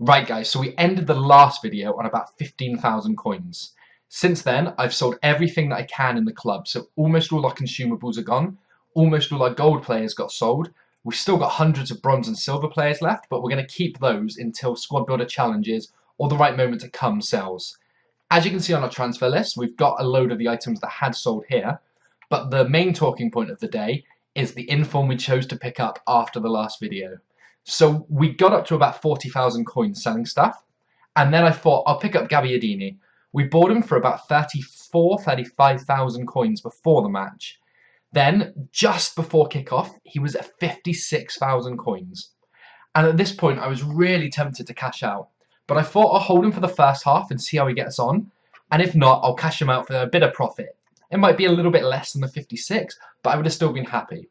Right guys, so we ended the last video on about 15,000 coins. Since then, I've sold everything that I can in the club, so almost all our consumables are gone, almost all our gold players got sold. We've still got hundreds of bronze and silver players left, but we're going to keep those until squad builder challenges or the right moment to come sells. As you can see on our transfer list, we've got a load of the items that had sold here, but the main talking point of the day is the inform we chose to pick up after the last video. So we got up to about 40,000 coins selling stuff, and then I thought I'll pick up Gabbiadini. We bought him for about 35,000 coins before the match. Then, just before kickoff, he was at 56,000 coins. And at this point, I was really tempted to cash out. But I thought I'll hold him for the first half and see how he gets on. And if not, I'll cash him out for a bit of profit. It might be a little bit less than the 56, but I would have still been happy.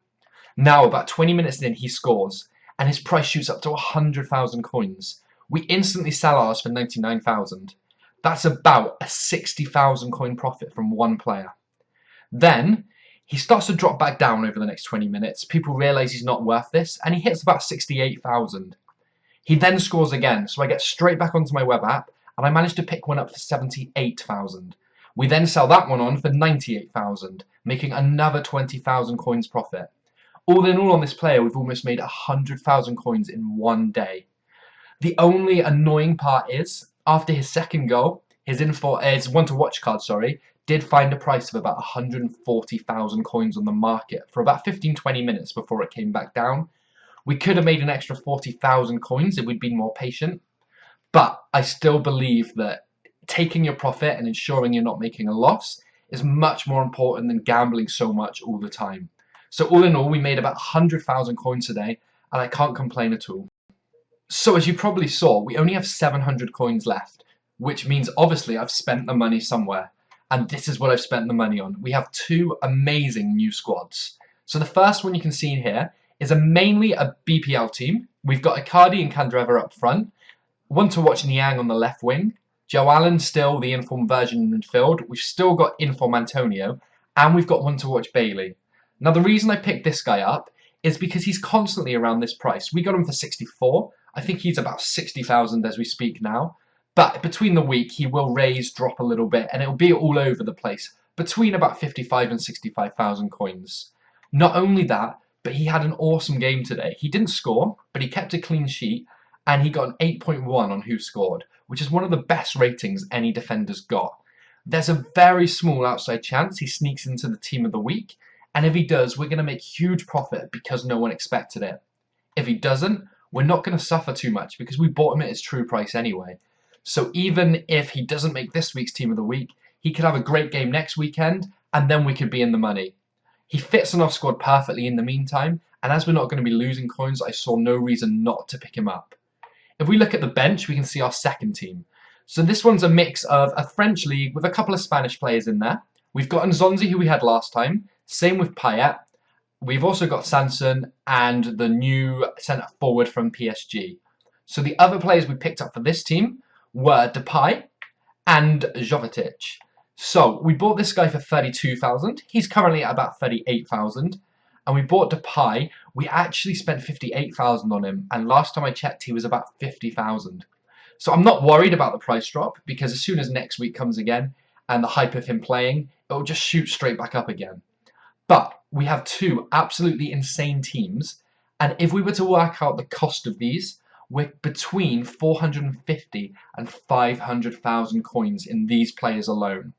Now, about 20 minutes in, he scores, and his price shoots up to 100,000 coins. We instantly sell ours for 99,000. That's about a 60,000 coin profit from one player. Then, he starts to drop back down over the next 20 minutes. People realise he's not worth this, and he hits about 68,000. He then scores again, so I get straight back onto my web app, and I manage to pick one up for 78,000. We then sell that one on for 98,000, making another 20,000 coins profit. All in all on this player, we've almost made 100,000 coins in one day. The only annoying part is, after his second goal, his one-to-watch card, did find a price of about 140,000 coins on the market for about 15-20 minutes before it came back down. We could have made an extra 40,000 coins if we'd been more patient, but I still believe that taking your profit and ensuring you're not making a loss is much more important than gambling so much all the time. So all in all, we made about 100,000 coins today, and I can't complain at all. So as you probably saw, we only have 700 coins left, which means obviously I've spent the money somewhere. And this is what I've spent the money on. We have two amazing new squads. So the first one you can see here is mainly a BPL team. We've got Icardi and Candreva up front, one to watch Niang on the left wing, Joe Allen still the inform version in midfield, we've still got inform Antonio, and we've got one to watch Bailey. Now the reason I picked this guy up is because he's constantly around this price. We got him for 64, I think he's about 60,000 as we speak now. But between the week, he will raise, drop a little bit, and it'll be all over the place, between about 55 and 65,000 coins. Not only that, but he had an awesome game today. He didn't score, but he kept a clean sheet, and he got an 8.1 on Who Scored, which is one of the best ratings any defender's got. There's a very small outside chance he sneaks into the team of the week, and if he does, we're going to make huge profit because no one expected it. If he doesn't, we're not going to suffer too much because we bought him at his true price anyway. So even if he doesn't make this week's team of the week, he could have a great game next weekend, and then we could be in the money. He fits in our squad perfectly in the meantime, and as we're not going to be losing coins, I saw no reason not to pick him up. If we look at the bench, we can see our second team. So this one's a mix of a French league with a couple of Spanish players in there. We've got Nzonzi, who we had last time. Same with Payet. We've also got Sanson and the new centre forward from PSG. So the other players we picked up for this team were Depay and Jovetic. So we bought this guy for 32,000. He's currently at about 38,000. And we bought Depay. We actually spent 58,000 on him. And last time I checked, he was about 50,000. So I'm not worried about the price drop because as soon as next week comes again and the hype of him playing, it'll just shoot straight back up again. But we have two absolutely insane teams. And if we were to work out the cost of these, we're between 450 and 500,000 coins in these players alone.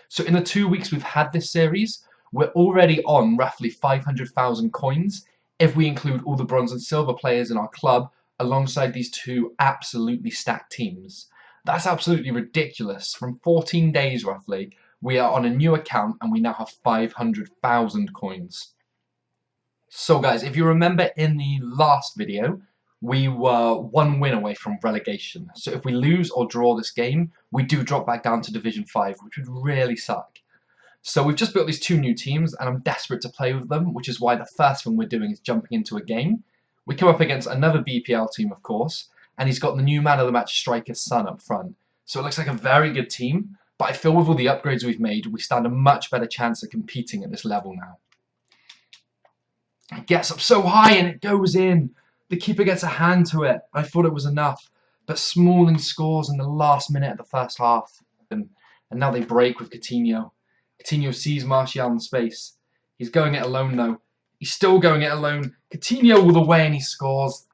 So in the 2 weeks we've had this series, we're already on roughly 500,000 coins if we include all the bronze and silver players in our club alongside these two absolutely stacked teams. That's absolutely ridiculous. From 14 days roughly, we are on a new account and we now have 500,000 coins. So guys, if you remember in the last video, we were one win away from relegation. So if we lose or draw this game, we do drop back down to Division 5, which would really suck. So we've just built these two new teams, and I'm desperate to play with them, which is why the first thing we're doing is jumping into a game. We come up against another BPL team, of course, and he's got the new man of the match striker Son up front. So it looks like a very good team, but I feel with all the upgrades we've made, we stand a much better chance of competing at this level now. It gets up so high and it goes in. The keeper gets a hand to it. I thought it was enough. But Smalling scores in the last minute of the first half. And now they break with Coutinho. Coutinho sees Martial in space. He's going it alone though. He's still going it alone. Coutinho all the way and he scores.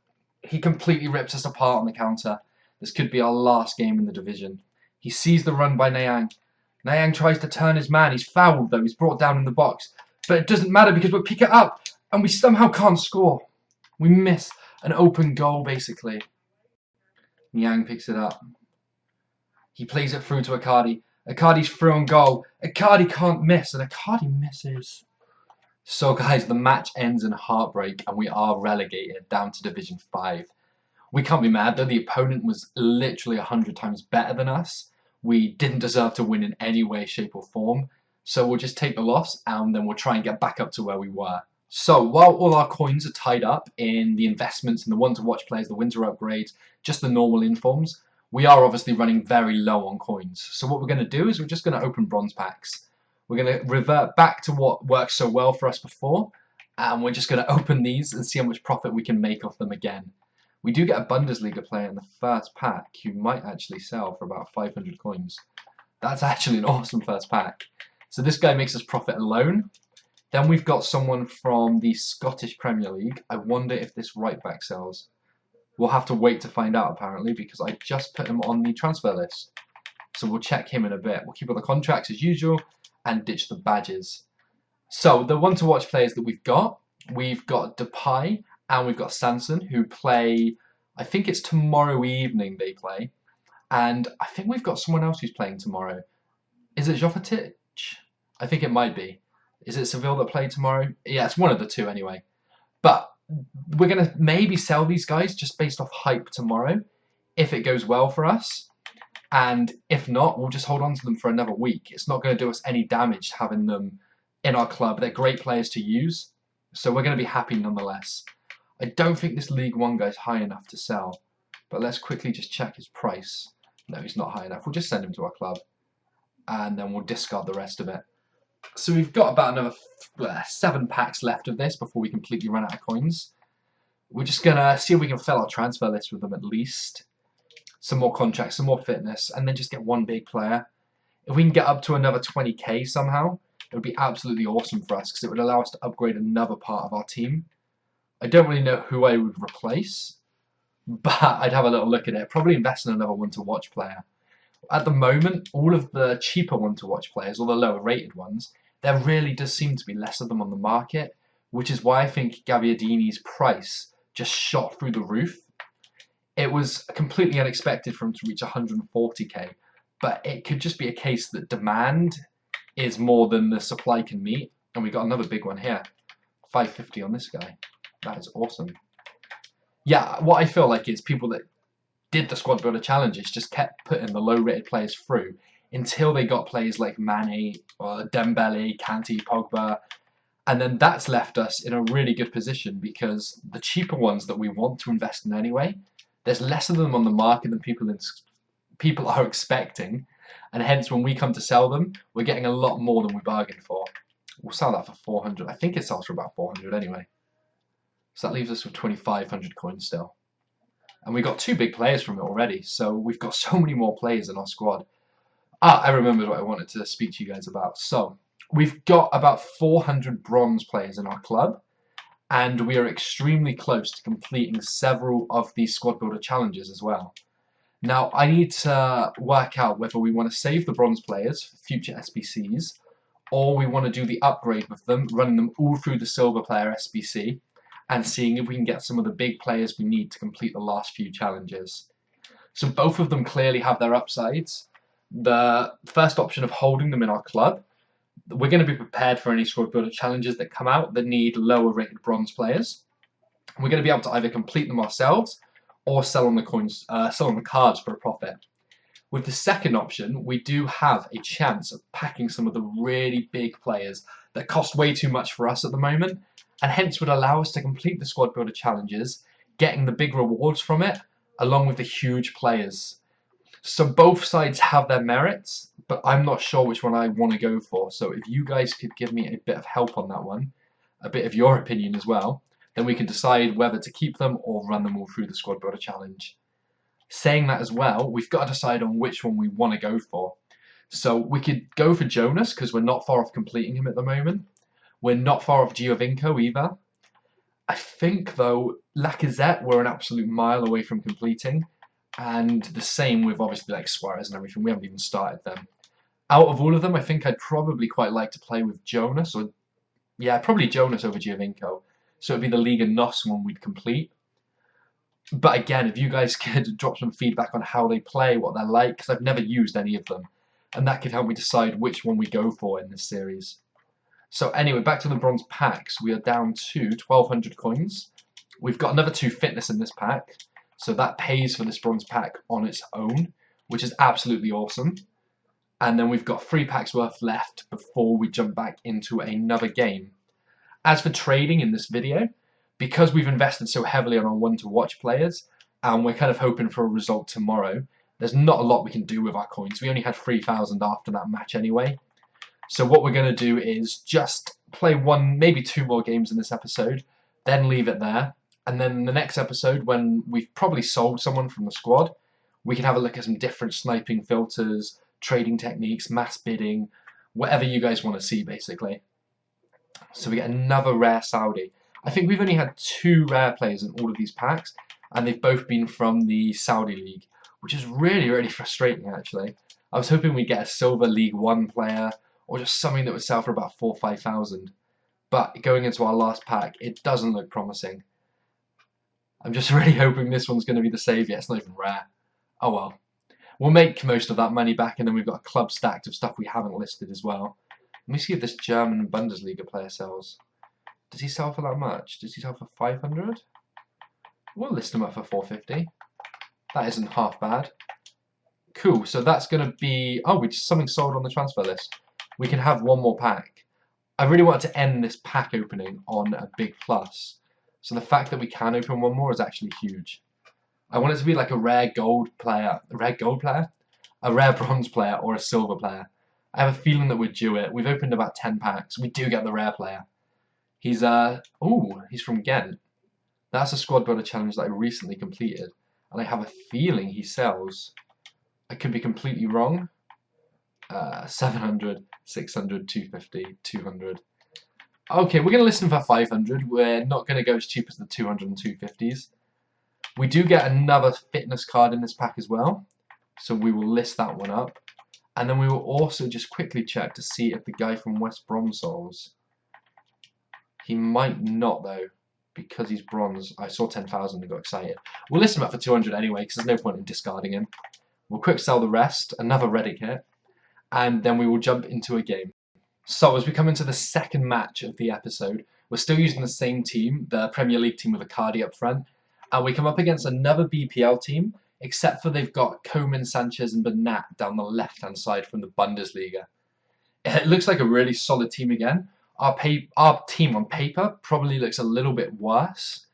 He completely rips us apart on the counter. This could be our last game in the division. He sees the run by Niang. Niang tries to turn his man. He's fouled though. He's brought down in the box. But it doesn't matter because we'll pick it up. And we somehow can't score. We miss an open goal basically. Niang picks it up. He plays it through to Icardi. Icardi's through on goal. Icardi can't miss, and Icardi misses. So guys, the match ends in heartbreak, and we are relegated down to Division 5. We can't be mad though, the opponent was literally 100 times better than us. We didn't deserve to win in any way, shape or form. So we'll just take the loss, and then we'll try and get back up to where we were. So while all our coins are tied up in the investments and the one-to-watch players, the winter upgrades, just the normal informs, we are obviously running very low on coins. So what we're going to do is we're just going to open bronze packs. We're going to revert back to what worked so well for us before. And we're just going to open these and see how much profit we can make off them again. We do get a Bundesliga player in the first pack who might actually sell for about 500 coins. That's actually an awesome first pack. So this guy makes us profit alone. Then we've got someone from the Scottish Premier League. I wonder if this right back sells. We'll have to wait to find out apparently because I just put him on the transfer list. So we'll check him in a bit. We'll keep all the contracts as usual and ditch the badges. So the one-to-watch players that we've got Depay and we've got Sanson who play, I think it's tomorrow evening they play. And I think we've got someone else who's playing tomorrow. Is it Jovetic? I think it might be. Is it Seville that play tomorrow? Yeah, it's one of the two anyway. But we're going to maybe sell these guys just based off hype tomorrow if it goes well for us. And if not, we'll just hold on to them for another week. It's not going to do us any damage having them in our club. They're great players to use, so we're going to be happy nonetheless. I don't think this League One guy's high enough to sell, but let's quickly just check his price. No, he's not high enough. We'll just send him to our club, and then we'll discard the rest of it. So we've got about another 7 packs left of this before we completely run out of coins. We're just going to see if we can fill our transfer list with them at least. Some more contracts, some more fitness, and then just get one big player. If we can get up to another 20k somehow, it would be absolutely awesome for us because it would allow us to upgrade another part of our team. I don't really know who I would replace, but I'd have a little look at it. Probably invest in another one-to-watch player. At the moment, all of the cheaper one-to-watch players, or the lower-rated ones, there really does seem to be less of them on the market, which is why I think Gabbiadini's price just shot through the roof. It was completely unexpected for him to reach 140k, but it could just be a case that demand is more than the supply can meet, and we got another big one here. 550 on this guy. That is awesome. Yeah, what I feel like is people that did the squad builder challenges just kept putting the low-rated players through until they got players like Mane, or Dembele, Kanté, Pogba, and then that's left us in a really good position because the cheaper ones that we want to invest in anyway, there's less of them on the market than people are expecting, and hence when we come to sell them, we're getting a lot more than we bargained for. We'll sell that for 400. I think it sells for about 400 anyway. So that leaves us with 2,500 coins still. And we got 2 big players from it already, so we've got so many more players in our squad. I remembered what I wanted to speak to you guys about. So, we've got about 400 bronze players in our club, and we are extremely close to completing several of these squad builder challenges as well. Now, I need to work out whether we want to save the bronze players for future SBCs, or we want to do the upgrade with them, running them all through the silver player SBC, and seeing if we can get some of the big players we need to complete the last few challenges. So both of them clearly have their upsides. The first option of holding them in our club, we're going to be prepared for any squad builder challenges that come out that need lower rated bronze players. We're going to be able to either complete them ourselves or sell on the coins, sell on the cards for a profit. With the second option, we do have a chance of packing some of the really big players that cost way too much for us at the moment, and hence would allow us to complete the squad builder challenges, getting the big rewards from it, along with the huge players. So both sides have their merits, but I'm not sure which one I want to go for. So if you guys could give me a bit of help on that one, a bit of your opinion as well, then we can decide whether to keep them or run them all through the squad builder challenge. Saying that as well, we've got to decide on which one we want to go for. So we could go for Jonas, because we're not far off completing him at the moment. We're not far off Giovinco either. I think, though, Lacazette we're an absolute mile away from completing. And the same with, obviously, like Suarez and everything. We haven't even started them. Out of all of them, I think I'd probably quite like to play with Jonas. Or, yeah, probably Jonas over Giovinco. So it'd be the Liga NOS one we'd complete. But again, if you guys could drop some feedback on how they play, what they're like, because I've never used any of them. And that could help me decide which one we go for in this series. So anyway, back to the bronze packs. We are down to 1,200 coins. We've got another 2 fitness in this pack. So that pays for this bronze pack on its own, which is absolutely awesome. And then we've got 3 packs worth left before we jump back into another game. As for trading in this video, because we've invested so heavily on our one-to-watch players, and we're kind of hoping for a result tomorrow, there's not a lot we can do with our coins. We only had 3,000 after that match anyway. So what we're going to do is just play 1, maybe 2 more games in this episode, then leave it there. And then the next episode, when we've probably sold someone from the squad, we can have a look at some different sniping filters, trading techniques, mass bidding, whatever you guys want to see, basically. So we get another rare Saudi. I think we've only had 2 rare players in all of these packs, and they've both been from the Saudi League, which is really, really frustrating, actually. I was hoping we'd get a Silver League 1 player, or just something that would sell for about 4,000 or 5,000. But going into our last pack, it doesn't look promising. I'm just really hoping this one's going to be the saviour. It's not even rare. Oh well. We'll make most of that money back, and then we've got a club stacked of stuff we haven't listed as well. Let me see if this German Bundesliga player sells. Does he sell for that much? Does he sell for 500? We'll list him up for 450. That isn't half bad. Cool, so that's going to be... Oh, something sold on the transfer list. We can have 1 more pack. I really wanted to end this pack opening on a big plus. So the fact that we can open 1 more is actually huge. I want it to be like a rare gold player. A rare gold player? A rare bronze player or a silver player. I have a feeling that we're due it. We've opened about 10 packs. We do get the rare player. He's he's from Ghent. That's a squad builder challenge that I recently completed. And I have a feeling he sells. I could be completely wrong. 700, 600, 250, 200. Okay, we're going to list him for 500. We're not going to go as cheap as the 200 and 250s. We do get another fitness card in this pack as well. So we will list that one up. And then we will also just quickly check to see if the guy from West Brom sells. He might not though, because he's bronze. I saw 10,000 and got excited. We'll list him up for 200 anyway, because there's no point in discarding him. We'll quick sell the rest, another Reddick hit, and then we will jump into a game. So as we come into the second match of the episode, we're still using the same team, the Premier League team with Icardi up front, and we come up against another BPL team, except for they've got Koeman, Sanchez and Bernat down the left-hand side from the Bundesliga. It looks like a really solid team again. Our team on paper probably looks a little bit worse,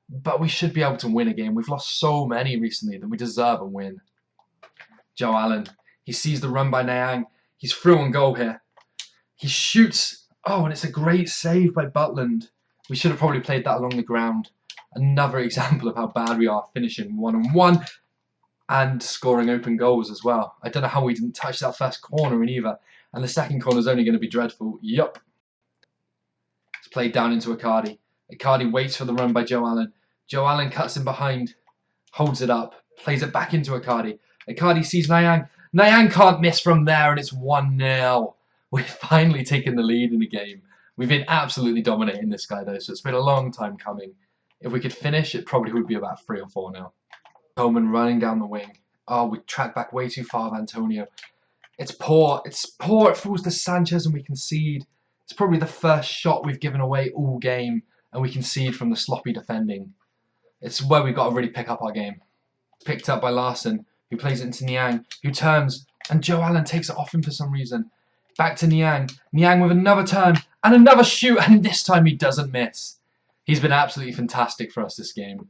but we should be able to win a game. We've lost so many recently that we deserve a win. Joe Allen, he sees the run by Niang. He's through on goal here. He shoots. Oh, and it's a great save by Butland. We should have probably played that along the ground. Another example of how bad we are finishing 1-on-1 and scoring open goals as well. I don't know how we didn't touch that first corner in either. And the second corner is only going to be dreadful. Yup. It's played down into Icardi. Icardi waits for the run by Joe Allen. Joe Allen cuts in behind, holds it up, plays it back into Icardi. Icardi sees Niang. Niang can't miss from there, and it's 1-0. We've finally taken the lead in the game. We've been absolutely dominating this guy though, so it's been a long time coming. If we could finish, it probably would be about 3 or 4 now. Coleman running down the wing. Oh, we tracked back way too far of Antonio. It's poor. It's poor. It falls to Sanchez and we concede. It's probably the first shot we've given away all game, and we concede from the sloppy defending. It's where we've got to really pick up our game. Picked up by Larson, who plays it into Niang, who turns, and Joe Allen takes it off him for some reason. Back to Niang. Niang with another turn and another shoot, and this time he doesn't miss. He's been absolutely fantastic for us this game.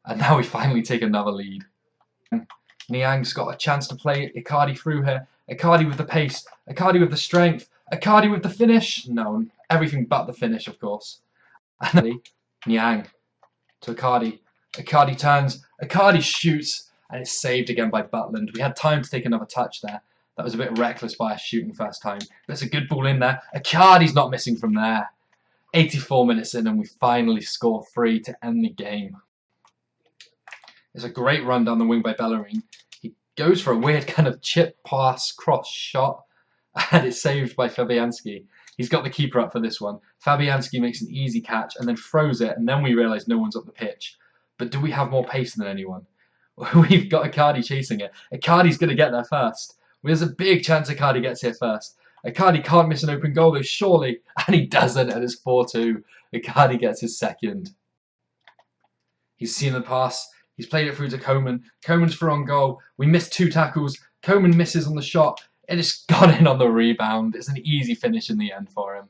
And now we finally take another lead. Niang's got a chance to play Icardi through here. Icardi with the pace. Icardi with the strength. Icardi with the finish. No, everything but the finish, of course. And Niang to Icardi. Icardi turns. Icardi shoots. and it's saved again by Butland. We had time to take another touch there. That was a bit reckless by us shooting first time. There's a good ball in there. Icardi's not missing from there. 84 minutes in and we finally score 3 to end the game. It's a great run down the wing by Bellerin. He goes for a weird kind of chip pass cross shot and it's saved by Fabianski. He's got the keeper up for this one. Fabianski makes an easy catch and then throws it, and then we realise no one's up the pitch. But do we have more pace than anyone? We've got Icardi chasing it. Icardi's going to get there first. There's a big chance Icardi gets here first. Icardi can't miss an open goal though, surely. And he doesn't, and it's 4-2. Icardi gets his second. He's seen the pass. He's played it through to Coman. Coman's for on goal. We missed 2 tackles. Coman misses on the shot. And it's gone in on the rebound. It's an easy finish in the end for him.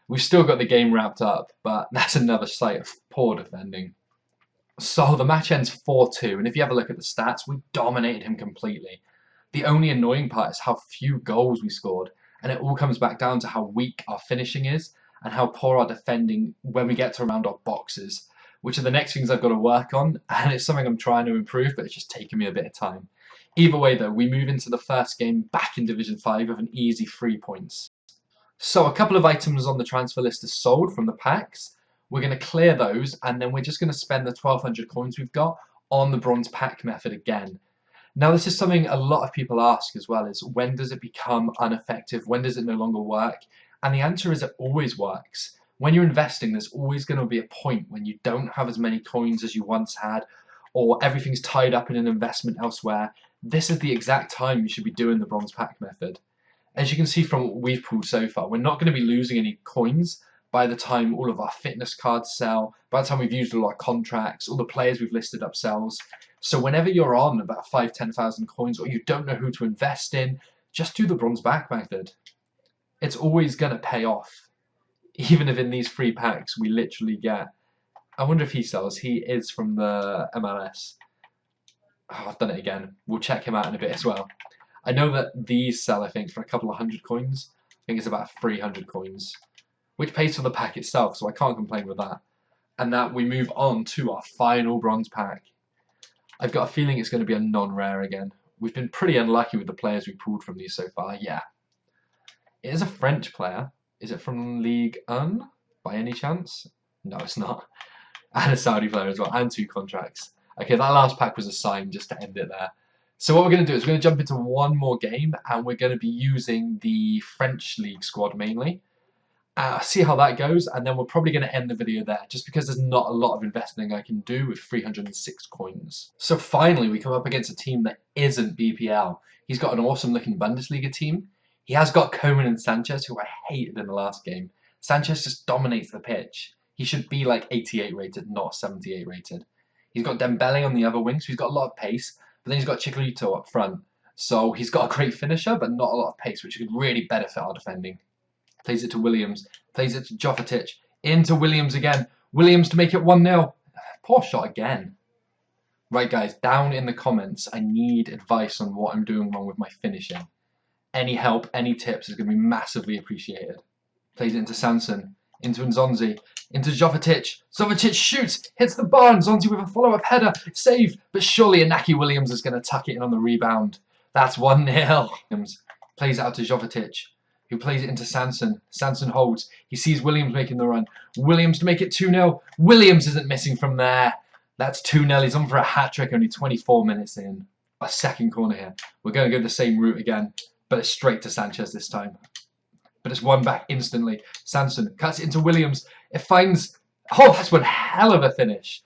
We've still got the game wrapped up, but that's another sight of poor defending. So the match ends 4-2, and if you have a look at the stats, we dominated him completely. The only annoying part is how few goals we scored, and it all comes back down to how weak our finishing is and how poor our defending when we get to around our boxes, which are the next things I've got to work on, and it's something I'm trying to improve, but it's just taking me a bit of time. Either way though, we move into the first game back in Division 5 with an easy 3 points. So a couple of items on the transfer list are sold from the packs. We're going to clear those and then we're just going to spend the 1200 coins we've got on the bronze pack method again. Now this is something a lot of people ask as well, is when does it become ineffective? When does it no longer work? And the answer is it always works. When you're investing, there's always going to be a point when you don't have as many coins as you once had, or everything's tied up in an investment elsewhere. This is the exact time you should be doing the bronze pack method. As you can see from what we've pulled so far, we're not going to be losing any coins by the time all of our fitness cards sell, by the time we've used all our contracts, all the players we've listed up sells. So whenever you're on about 5,000-10,000 coins or you don't know who to invest in, just do the bronze pack method. It's always going to pay off. Even if in these free packs we literally get... I wonder if he sells. He is from the MLS. Oh, I've done it again. We'll check him out in a bit as well. I know that these sell, I think, for a couple of hundred coins. I think it's about 300 coins, which pays for the pack itself, so I can't complain with that. And that we move on to our final bronze pack. I've got a feeling it's going to be a non-rare again. We've been pretty unlucky with the players we've pulled from these so far, yeah. It is a French player. Is it from Ligue 1 by any chance? No, it's not. And a Saudi player as well, and 2 contracts. Okay, that last pack was a sign just to end it there. So what we're going to do is we're going to jump into one more game, and we're going to be using the French League squad mainly. See how that goes, and then we're probably going to end the video there, just because there's not a lot of investing I can do with 306 coins. So finally, we come up against a team that isn't BPL. He's got an awesome looking Bundesliga team. He has got Coman and Sanchez, who I hated in the last game. Sanchez just dominates the pitch. He should be like 88 rated, not 78 rated. He's got Dembele on the other wing, so he's got a lot of pace. But then he's got Chicharito up front. So he's got a great finisher, but not a lot of pace, which could really benefit our defending. Plays it to Williams. Plays it to Jovetic. Into Williams again. Williams to make it 1-0. Poor shot again. Right, guys, down in the comments, I need advice on what I'm doing wrong with my finishing. Any help, any tips is going to be massively appreciated. Plays it into Sanson. Into Nzonzi. Into Jovetic. Jovetic shoots. Hits the bar. Nzonzi with a follow-up header. Saved. But surely Inaki Williams is going to tuck it in on the rebound. That's 1-0. Plays it out to Jovetic, who plays it into Sanson. Sanson holds. He sees Williams making the run. Williams to make it 2-0. Williams isn't missing from there. That's 2-0. He's on for a hat-trick only 24 minutes in. A second corner here. We're going to go the same route again, but it's straight to Sanchez this time. But it's won back instantly. Sanson cuts it into Williams. It finds... Oh, that's one hell of a finish.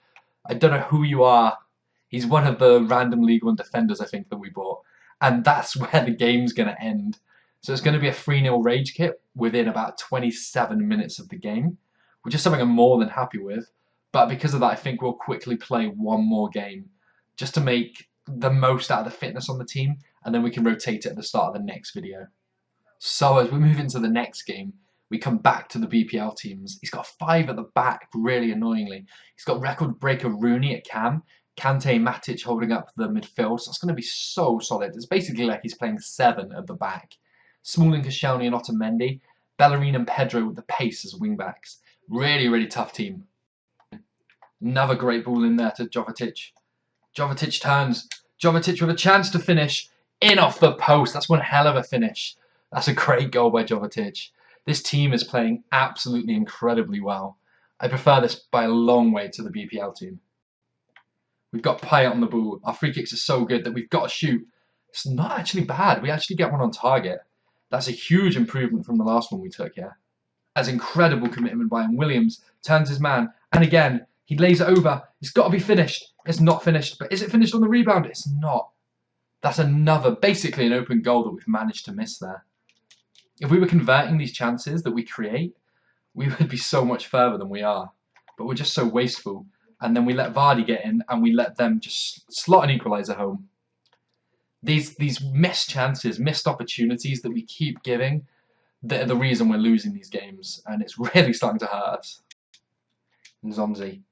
I don't know who you are. He's one of the random League One defenders, I think, that we bought. And that's where the game's going to end. So it's going to be a 3-0 rage kit within about 27 minutes of the game, which is something I'm more than happy with. But because of that, I think we'll quickly play one more game just to make the most out of the fitness on the team, and then we can rotate it at the start of the next video. So as we move into the next game, we come back to the BPL teams. He's got 5 at the back, really annoyingly. He's got record breaker Rooney at cam, Kante, Matic holding up the midfield. So it's going to be so solid. It's basically like he's playing 7 at the back. Smalling, Koscielny and Otamendi. Bellerin and Pedro with the pace as wingbacks. Really, really tough team. Another great ball in there to Jovetic. Jovetic turns. Jovetic with a chance to finish in off the post. That's one hell of a finish. That's a great goal by Jovetic. This team is playing absolutely incredibly well. I prefer this by a long way to the BPL team. We've got Payet on the ball. Our free kicks are so good that we've got to shoot. It's not actually bad. We actually get one on target. That's a huge improvement from the last one we took here. That's incredible commitment by him. Williams turns his man, and again, he lays it over. It's got to be finished. It's not finished, but is it finished on the rebound? It's not. That's basically an open goal that we've managed to miss there. If we were converting these chances that we create, we would be so much further than we are. But we're just so wasteful. And then we let Vardy get in, and we let them just slot an equaliser home. These missed chances, missed opportunities that we keep giving, they're the reason we're losing these games, and it's really starting to hurt us. Nzonzi,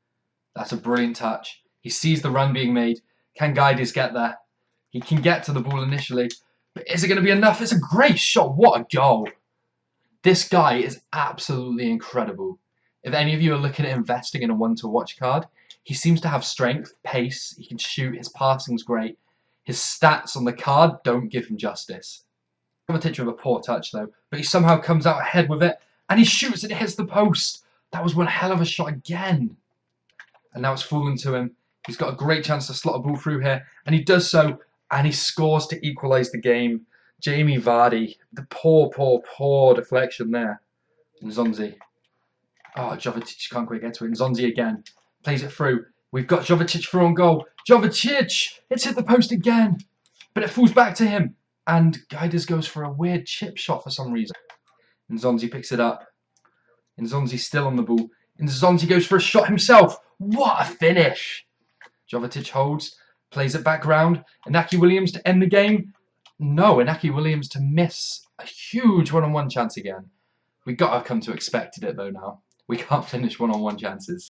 that's a brilliant touch. He sees the run being made. Can Guedes get there? He can get to the ball initially, but is it going to be enough? It's a great shot. What a goal. This guy is absolutely incredible. If any of you are looking at investing in a one-to-watch card, he seems to have strength, pace, he can shoot, his passing's great. His stats on the card don't give him justice. Jovetic with a poor touch though, but he somehow comes out ahead with it, and he shoots and it hits the post. That was one hell of a shot again. And now it's fallen to him. He's got a great chance to slot a ball through here, and he does so, and he scores to equalise the game. Jamie Vardy, the poor deflection there. Nzonzi. Oh, Jovetic can't quite get to it. Nzonzi again. Plays it through. We've got Jovetic through on goal. Jovetic! It's hit the post again. But it falls back to him. And Guedes goes for a weird chip shot for some reason. Nzonzi picks it up. Nzonzi's still on the ball. Nzonzi goes for a shot himself. What a finish! Jovetic holds. Plays it back round. Inaki Williams to end the game. No, Inaki Williams to miss a huge one-on-one chance again. We got to come to expected it though now. We can't finish one-on-one chances.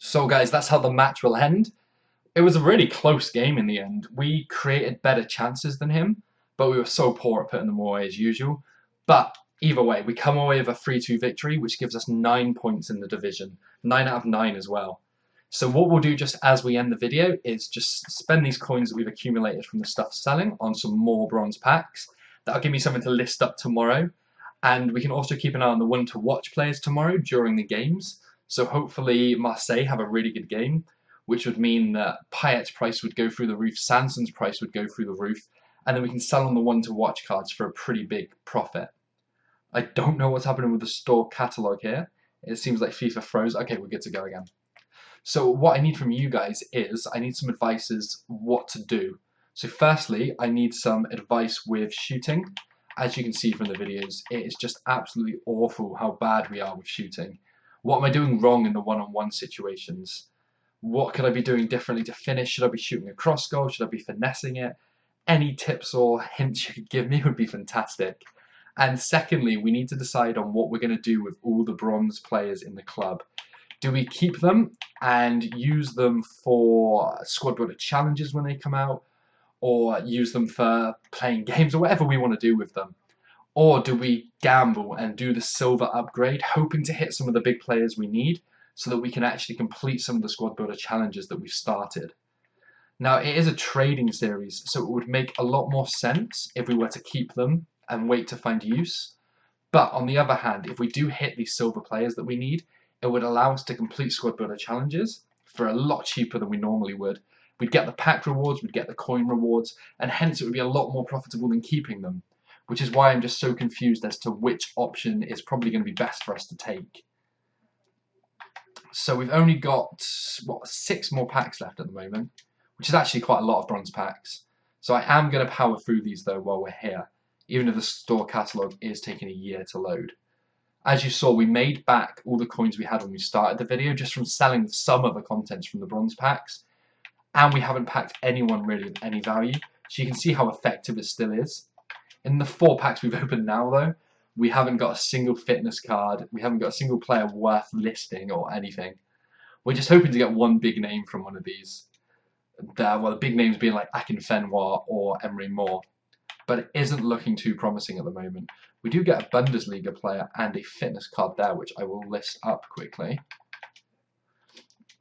So guys, that's how the match will end. It was a really close game in the end. We created better chances than him, but we were so poor at putting them away as usual. But either way, we come away with a 3-2 victory, which gives us 9 points in the division. 9 out of 9 as well. So what we'll do just as we end the video is just spend these coins that we've accumulated from the stuff selling on some more bronze packs. That'll give me something to list up tomorrow. And we can also keep an eye on the one-to-watch players tomorrow during the games. So hopefully Marseille have a really good game, which would mean that Payet's price would go through the roof, Sanson's price would go through the roof, and then we can sell on the one-to-watch cards for a pretty big profit. I don't know what's happening with the store catalogue here. It seems like FIFA froze. Okay, we're good to go again. So what I need from you guys is, I need some advice as what to do. So firstly, I need some advice with shooting. As you can see from the videos, it is just absolutely awful how bad we are with shooting. What am I doing wrong in the one-on-one situations? What could I be doing differently to finish? Should I be shooting a cross goal? Should I be finessing it? Any tips or hints you could give me would be fantastic. And secondly, we need to decide on what we're going to do with all the bronze players in the club. Do we keep them and use them for squad builder challenges when they come out? Or use them for playing games or whatever we want to do with them? Or do we gamble and do the silver upgrade, hoping to hit some of the big players we need so that we can actually complete some of the squad builder challenges that we've started? Now, it is a trading series, so it would make a lot more sense if we were to keep them and wait to find use. But on the other hand, if we do hit these silver players that we need, it would allow us to complete squad builder challenges for a lot cheaper than we normally would. We'd get the pack rewards, we'd get the coin rewards, and hence it would be a lot more profitable than keeping them, which is why I'm just so confused as to which option is probably going to be best for us to take. So we've only got, what, 6 more packs left at the moment, which is actually quite a lot of bronze packs. So I am going to power through these though while we're here, even if the store catalogue is taking a year to load. As you saw, we made back all the coins we had when we started the video just from selling some of the contents from the bronze packs. And we haven't packed anyone really of any value, so you can see how effective it still is. In the 4 packs we've opened now though, we haven't got a single fitness card, we haven't got a single player worth listing or anything. We're just hoping to get one big name from one of these. Well, the big names being like Akinfenwa or Emery Moore, but it isn't looking too promising at the moment. We do get a Bundesliga player and a fitness card there, which I will list up quickly.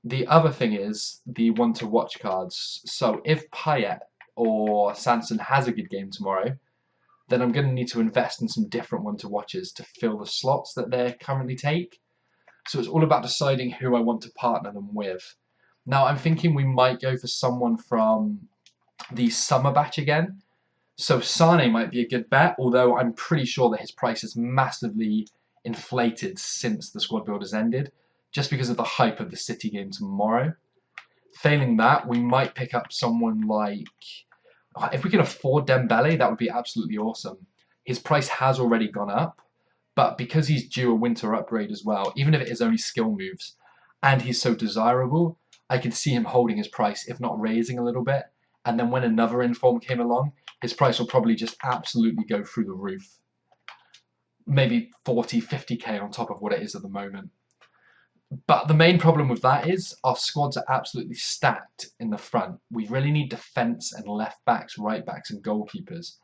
The other thing is the one-to-watch cards. So if Payet or Sanson has a good game tomorrow, then I'm going to need to invest in some different one-to-watches to fill the slots that they currently take. So it's all about deciding who I want to partner them with. Now I'm thinking we might go for someone from the summer batch again. So Sane might be a good bet, although I'm pretty sure that his price is massively inflated since the squad build has ended, just because of the hype of the City game tomorrow. Failing that, we might pick up someone like, if we can afford Dembele, that would be absolutely awesome. His price has already gone up, but because he's due a winter upgrade as well, even if it is only skill moves, and he's so desirable, I could see him holding his price, if not raising a little bit. And then when another inform came along, his price will probably just absolutely go through the roof. Maybe 40, 50k on top of what it is at the moment. But the main problem with that is our squads are absolutely stacked in the front. We really need defence and left backs, right backs and goalkeepers.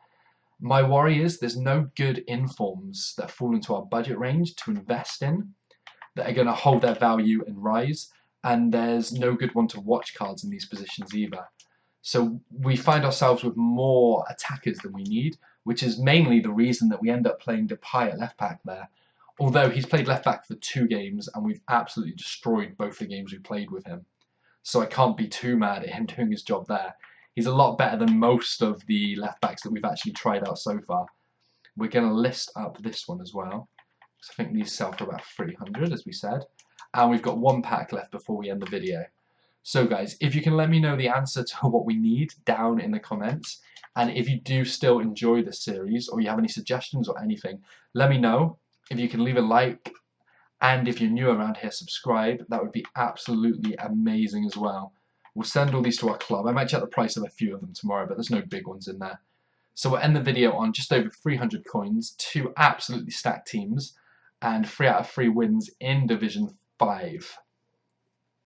My worry is there's no good informs that fall into our budget range to invest in that are going to hold their value and rise, and there's no good one to watch cards in these positions either. So we find ourselves with more attackers than we need, which is mainly the reason that we end up playing Depay at left back there. Although he's played left back for 2 games and we've absolutely destroyed both the games we played with him. So I can't be too mad at him doing his job there. He's a lot better than most of the left backs that we've actually tried out so far. We're going to list up this one as well. So I think these sell for about 300, as we said. And we've got 1 pack left before we end the video. So guys, if you can let me know the answer to what we need down in the comments. And if you do still enjoy this series, or you have any suggestions or anything, let me know. If you can leave a like, and if you're new around here, subscribe. That would be absolutely amazing as well. We'll send all these to our club. I might check the price of a few of them tomorrow, but there's no big ones in there. So we'll end the video on just over 300 coins, 2 absolutely stacked teams, and 3 out of 3 wins in Division 5.